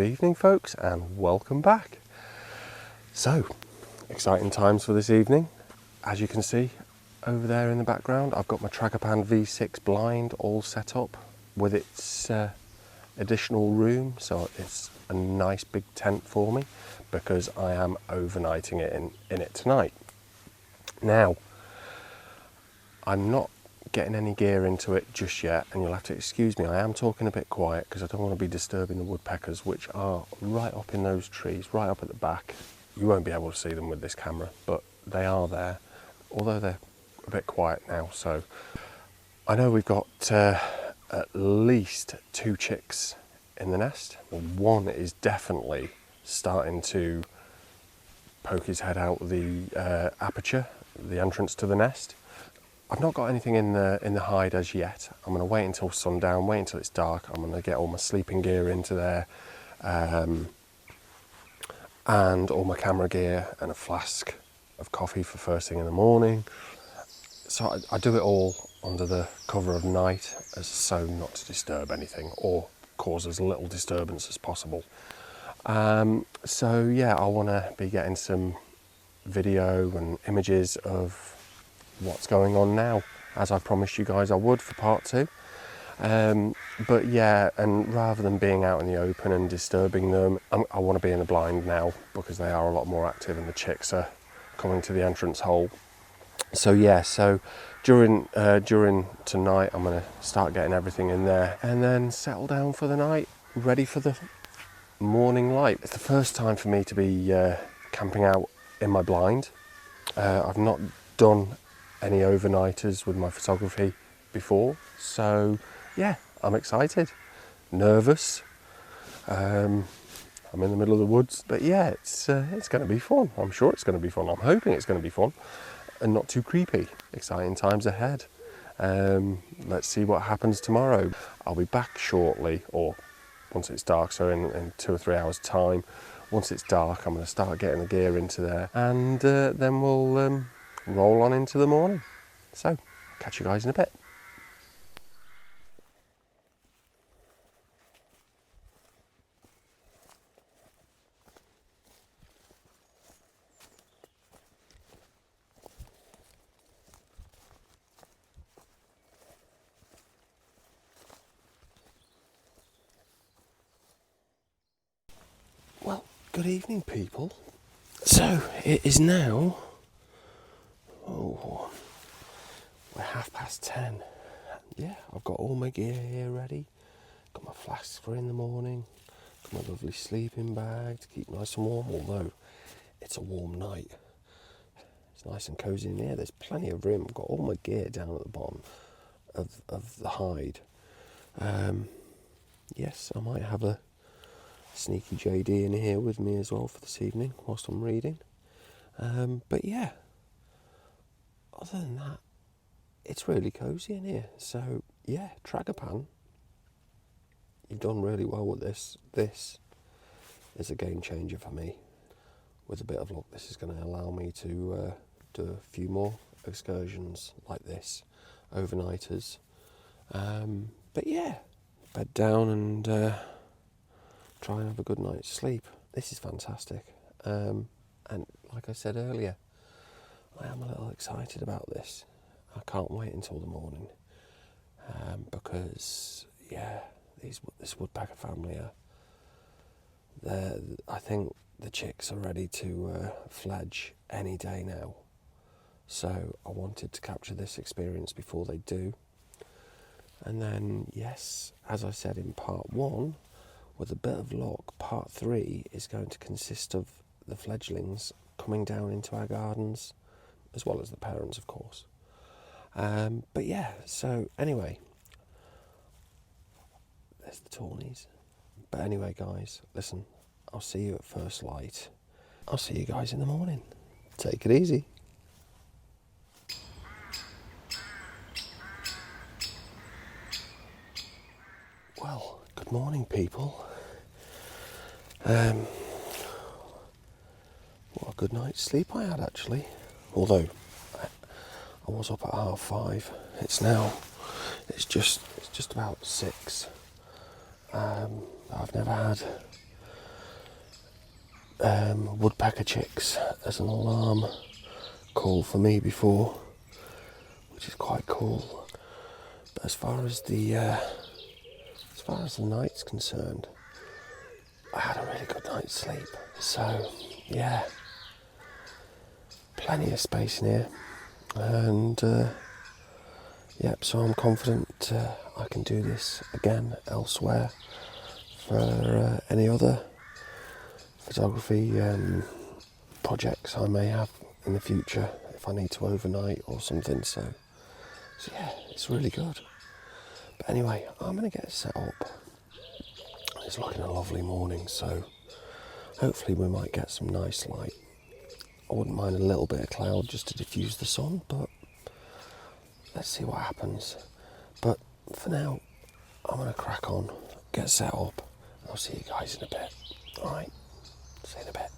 Good evening folks and welcome back. So, exciting times for this evening. As you can see over there in the background, I've got my Tragopan V6 blind all set up with its additional room, so it's a nice big tent for me because I am overnighting it in it tonight. Now, I'm not getting any gear into it just yet, and you'll have to excuse me, I am talking a bit quiet because I don't want to be disturbing the woodpeckers, which are right up in those trees, right up at the back. You won't be able to see them with this camera, but they are there, although they're a bit quiet now. So I know we've got at least 2 chicks in the nest. One is definitely starting to poke his head out the aperture, the entrance to the nest. I've not got anything in the hide as yet. I'm going to wait until sundown, wait until it's dark. I'm going to get all my sleeping gear into there, and all my camera gear and a flask of coffee for first thing in the morning. So I do it all under the cover of night, as so not to disturb anything or cause as little disturbance as possible. So yeah, I want to be getting some video and images of what's going on now, as I promised you guys I would for part 2. But yeah, and rather than being out in the open and disturbing them, I want to be in the blind now because they are a lot more active and the chicks are coming to the entrance hole. So yeah, so during tonight I'm going to start getting everything in there and then settle down for the night, ready for the morning light. It's the first time for me to be camping out in my blind. I've not done any overnighters with my photography before, so yeah, I'm excited, nervous. I'm in the middle of the woods, but yeah, it's going to be fun. I'm sure it's going to be fun. I'm hoping it's going to be fun and not too creepy. Exciting times ahead. Let's see what happens tomorrow. I'll be back shortly, or once it's dark, so in 2 or 3 hours time. Once it's dark, I'm going to start getting the gear into there, and then we'll roll on into the morning. So, catch you guys in a bit. Well, good evening people. So, it is now, we're 10:30. Yeah, I've got all my gear here ready. Got my flasks for in the morning. Got my lovely sleeping bag to keep nice and warm, although it's a warm night. It's nice and cosy in here. There's plenty of room. I've got all my gear down at the bottom of the hide. Yes, I might have a sneaky JD in here with me as well for this evening whilst I'm reading. But yeah, other than that, it's really cosy in here. So yeah, Tragopan, you've done really well with this. This is a game changer for me. With a bit of luck, this is going to allow me to do a few more excursions like this, overnighters. But yeah, bed down and try and have a good night's sleep. This is fantastic. And like I said earlier, I am a little excited about this. I can't wait until the morning, because yeah, this woodpecker family I think the chicks are ready to fledge any day now. So I wanted to capture this experience before they do. And then yes, as I said in part 1, with a bit of luck, part 3 is going to consist of the fledglings coming down into our gardens, as well as the parents, of course. But yeah, so anyway, there's the tawnies. But anyway, guys, listen, I'll see you at first light. I'll see you guys in the morning. Take it easy. Well, good morning, people. What a good night's sleep I had, actually. Although I was up at 5:30. It's just about 6. I've never had woodpecker chicks as an alarm call for me before, which is quite cool. But as far as the night's concerned, I had a really good night's sleep. So yeah, plenty of space in here, and yep. So I'm confident I can do this again elsewhere for any other photography projects I may have in the future if I need to overnight or something. So yeah, it's really good. But anyway, I'm going to get it set up. It's looking a lovely morning, so hopefully we might get some nice light. I wouldn't mind a little bit of cloud just to diffuse the sun, but let's see what happens. But for now, I'm going to crack on, get set up, and I'll see you guys in a bit. Alright, see you in a bit.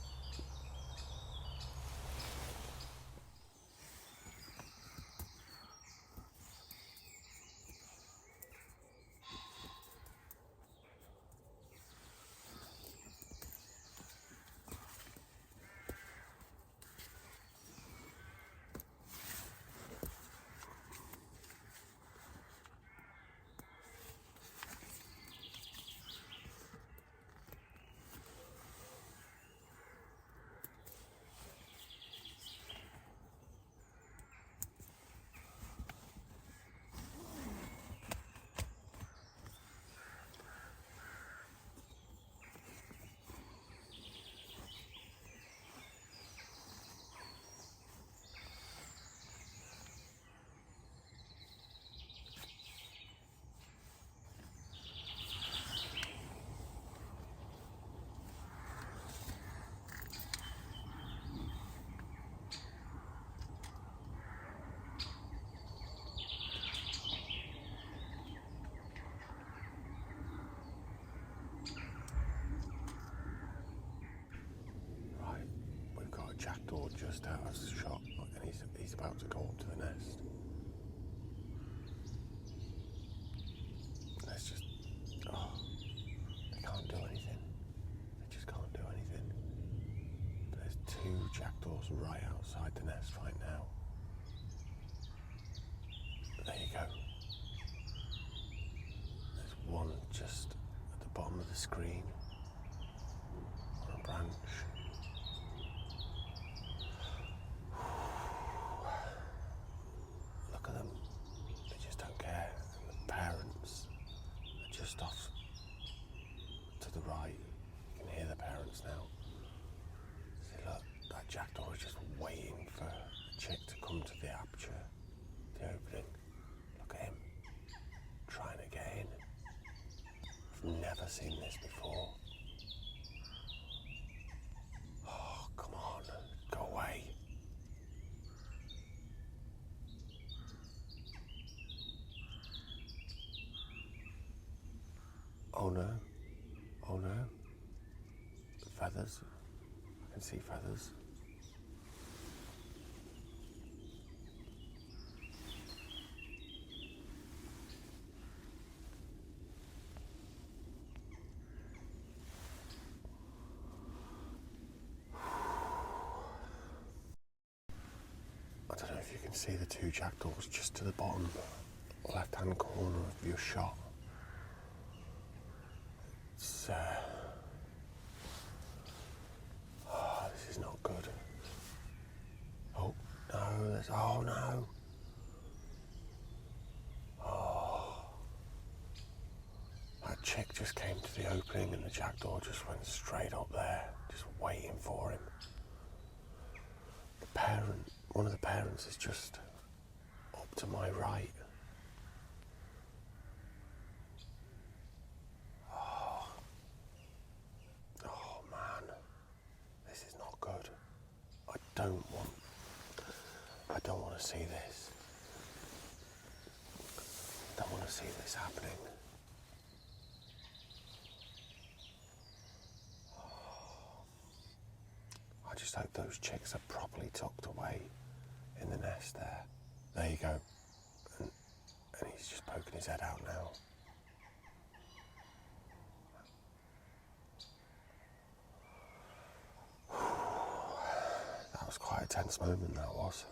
Jackdaw just out of shot, and he's about to go up to the nest. Let's just, they can't do anything. They just can't do anything. There's two jackdaws right outside the nest right now. There you go. There's one just at the bottom of the screen on a branch. Look at them. They just don't care. And the parents are just off to the right. You can hear the parents now. See, look, that jackdaw is just waiting for a chick to come to the aperture, the opening. Look at him, trying to get in. I've never seen this before. Oh, come on, go away. Oh no, oh no. Feathers, I can see feathers. I don't know if you can see the two jackdaws just to the bottom left-hand corner of your shot. It's, this is not good. Oh, no, oh no. Oh. That chick just came to the opening and the jackdaw just went straight up there, just waiting for him. The parent, one of the parents is just up to my right. Oh man, this is not good. I don't want to see this. I don't want to see this happening. I just hope those chicks are properly tucked away in the nest there. There you go. And he's just poking his head out now. tense moment that was.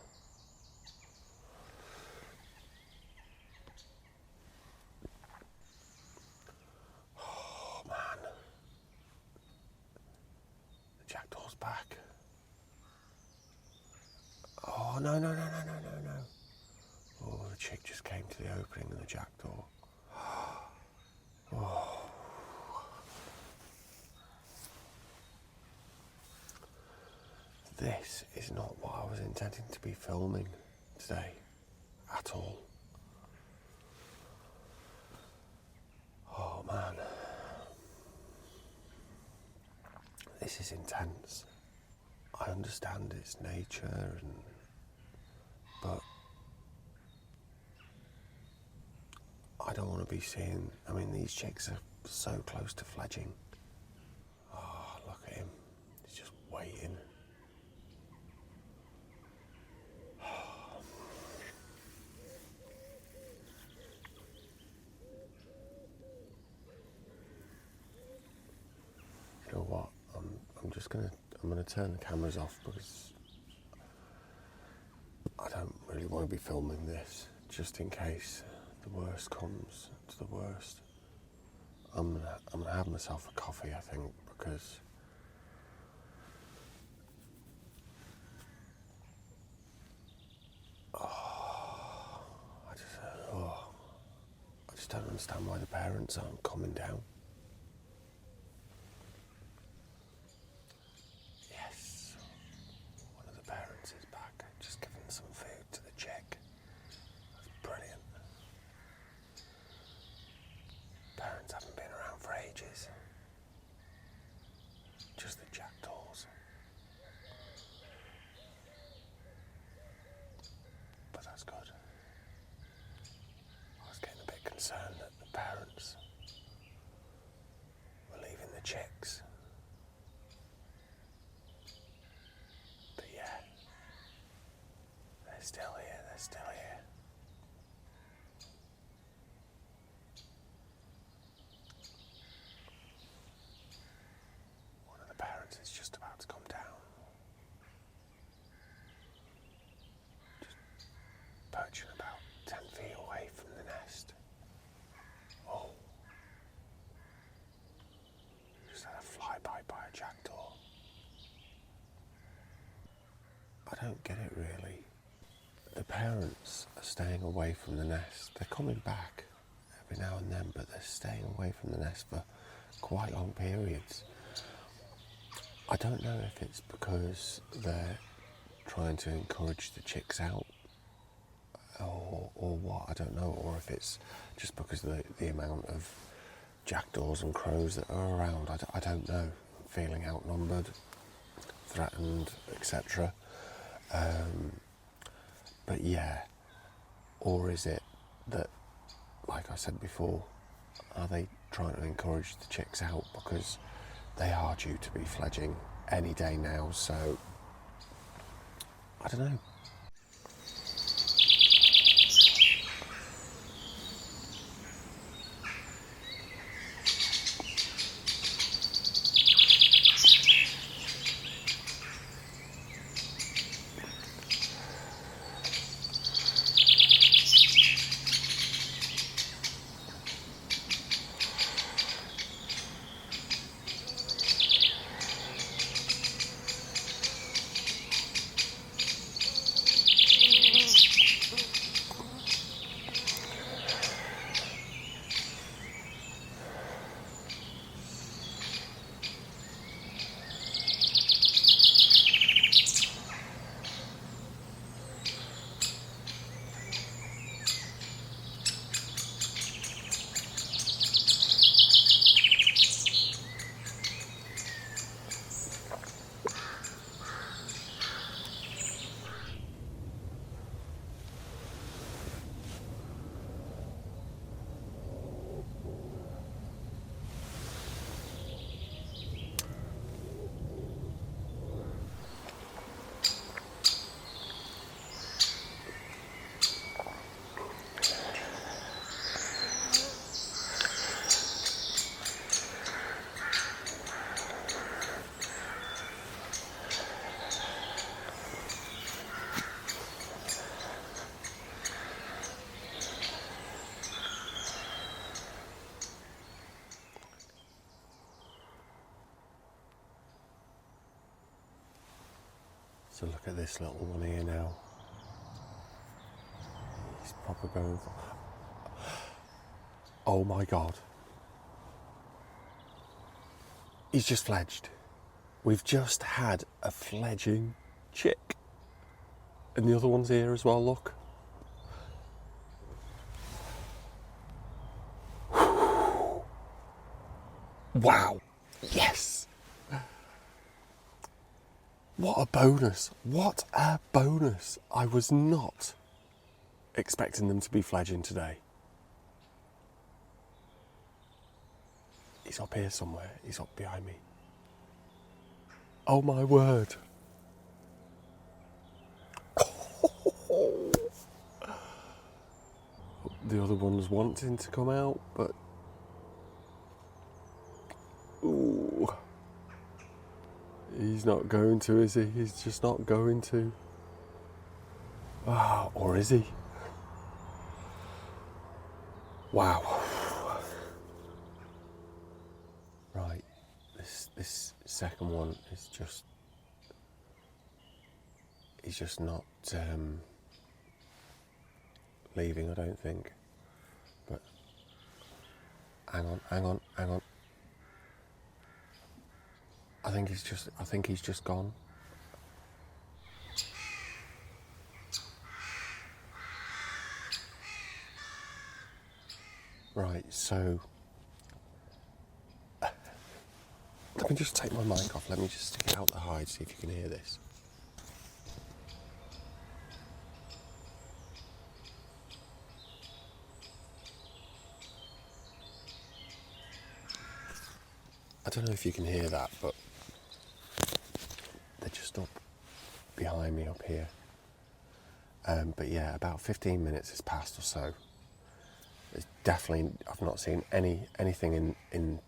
Oh man, the jackdaw's back. Oh no. Oh, the chick just came to the opening of the jackdaw. Oh. This is not what I was intending to be filming today at all. Oh man, this is intense. I understand its nature, but I don't want to be seeing. I mean, these chicks are so close to fledging. Oh, look at him. He's just waiting. You know what? I'm gonna turn the cameras off because I don't really want to be filming this, just in case the worst comes to the worst. I'm gonna have myself a coffee, I think, because I just don't understand why the parents aren't coming down. Yes, one of the parents is back, just giving some food to the chick. That's brilliant. Parents haven't been around for ages. Just the jackdaws. But that's good. I was getting a bit concerned that the parents were leaving the chicks. But yeah, they're still here. One of the parents is just about to come down. Just perching about 10 feet away from the nest. Oh. Just had a flyby by a jackdaw. I don't get it really. The parents are staying away from the nest. They're coming back every now and then, but they're staying away from the nest for quite long periods. I don't know if it's because they're trying to encourage the chicks out or what, I don't know, or if it's just because of the amount of jackdaws and crows that are around. I don't know. Feeling outnumbered, threatened, etc. But yeah, or is it that, like I said before, are they trying to encourage the chicks out because they are due to be fledging any day now, so I don't know. So look at this little one here now. He's proper going for... Oh my God. He's just fledged. We've just had a fledging chick. And the other one's here as well, look. Wow. Yes. What a bonus. What a bonus. I was not expecting them to be fledging today. He's up here somewhere. He's up behind me. Oh my word. The other one's wanting to come out, but... Ooh. He's not going to, is he? He's just not going to. Ah, or is he? Wow. Right, this second one is just... He's just not leaving, I don't think. But hang on. I think he's just gone. Right, so let me just take my mic off. Let me just stick it out the hide, see if you can hear this. I don't know if you can hear that, but they're just up behind me up here. But yeah, about 15 minutes has passed or so. It's definitely, I've not seen anything in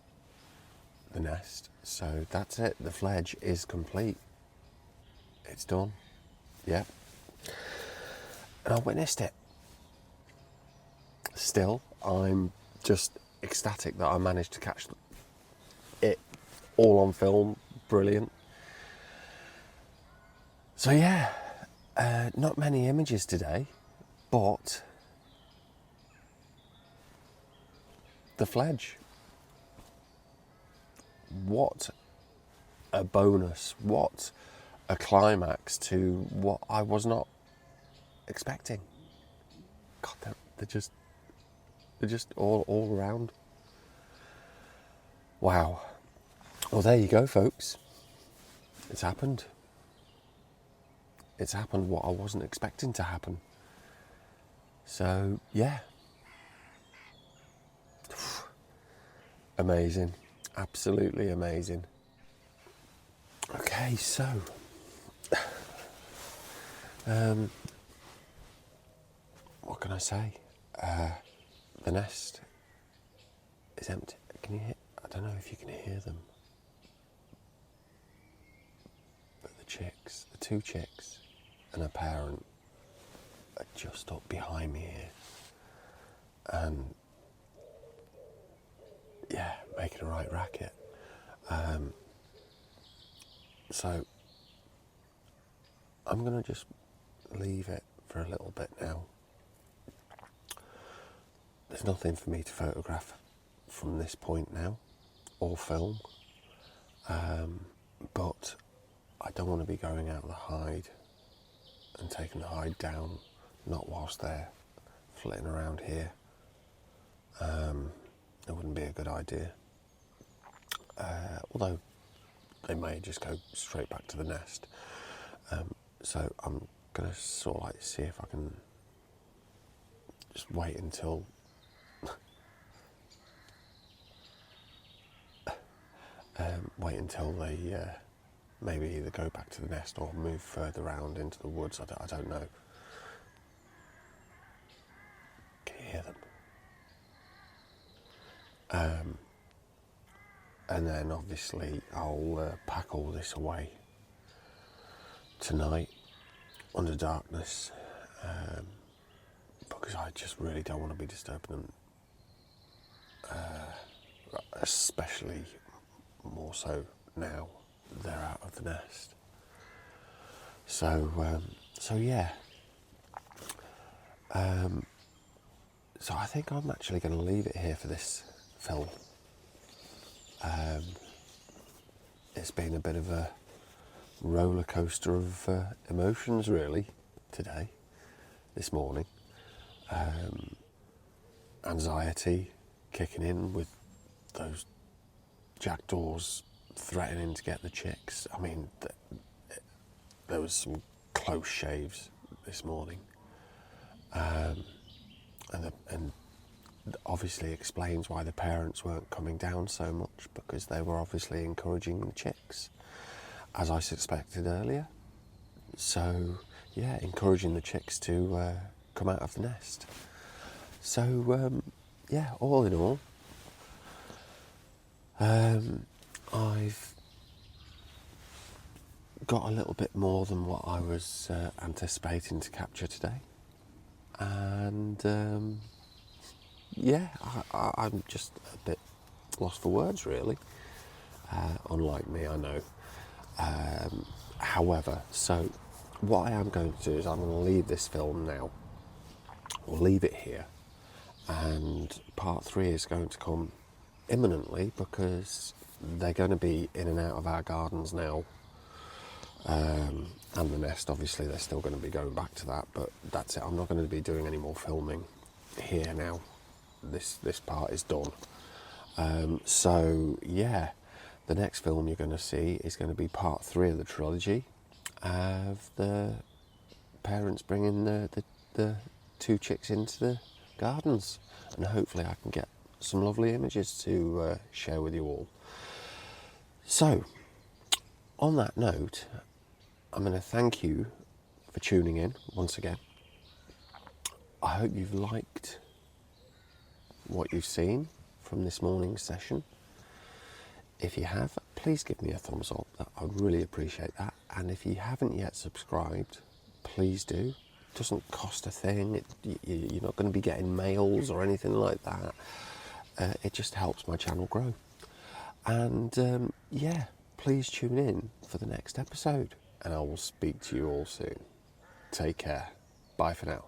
the nest. So that's it. The fledge is complete. It's done. Yep. And I witnessed it. Still, I'm just ecstatic that I managed to catch it all on film. Brilliant. So yeah, not many images today, but the fledge. What a bonus. What a climax to what I was not expecting. God, they're just all around. Wow. Well, there you go, folks. It's happened. It's happened what I wasn't expecting to happen. So, yeah. Amazing. Absolutely amazing. Okay, so... what can I say? The nest is empty. Can you hear? I don't know if you can hear them. But the chicks, the two chicks and a parent are just up behind me here. And yeah, making a right racket. So I'm going to just leave it for a little bit now. There's nothing for me to photograph from this point now, or film. But I don't want to be going out of the hide and taking the hide down, not whilst they're flitting around here. It wouldn't be a good idea. Although they may just go straight back to the nest. So I'm going to sort of like see if I can just wait until they maybe either go back to the nest or move further around into the woods. I don't know. Can you hear them? And then obviously I'll pack all this away tonight under darkness, because I just really don't want to be disturbing them, especially more so now they're out of the nest. So yeah. So I think I'm actually going to leave it here for this film. It's been a bit of a roller coaster of emotions, really, this morning. Anxiety kicking in with those jackdaws threatening to get the chicks. I mean, there was some close shaves this morning, and obviously explains why the parents weren't coming down so much, because they were obviously encouraging the chicks, as I suspected earlier. So yeah, encouraging the chicks to come out of the nest. So yeah, all in all, I've got a little bit more than what I was anticipating to capture today, and yeah, I'm just a bit lost for words, really. Unlike me, I know. However, so what I am going to do is I'm going to leave this film now. We'll leave it here, and part 3 is going to come imminently, because they're going to be in and out of our gardens now, and the nest. Obviously they're still going to be going back to that, but that's it. I'm not going to be doing any more filming here now. This part is done. So yeah, the next film you're going to see is going to be part 3 of the trilogy of the parents bringing the 2 chicks into the gardens, and hopefully I can get some lovely images to share with you all. So on that note, I'm going to thank you for tuning in once again. I hope you've liked what you've seen from this morning's session. If you have, please give me a thumbs up. I would really appreciate that. And if you haven't yet subscribed, please do. It doesn't cost a thing. You're not going to be getting mails or anything like that. It just helps my channel grow. And yeah, please tune in for the next episode, and I will speak to you all soon. Take care. Bye for now.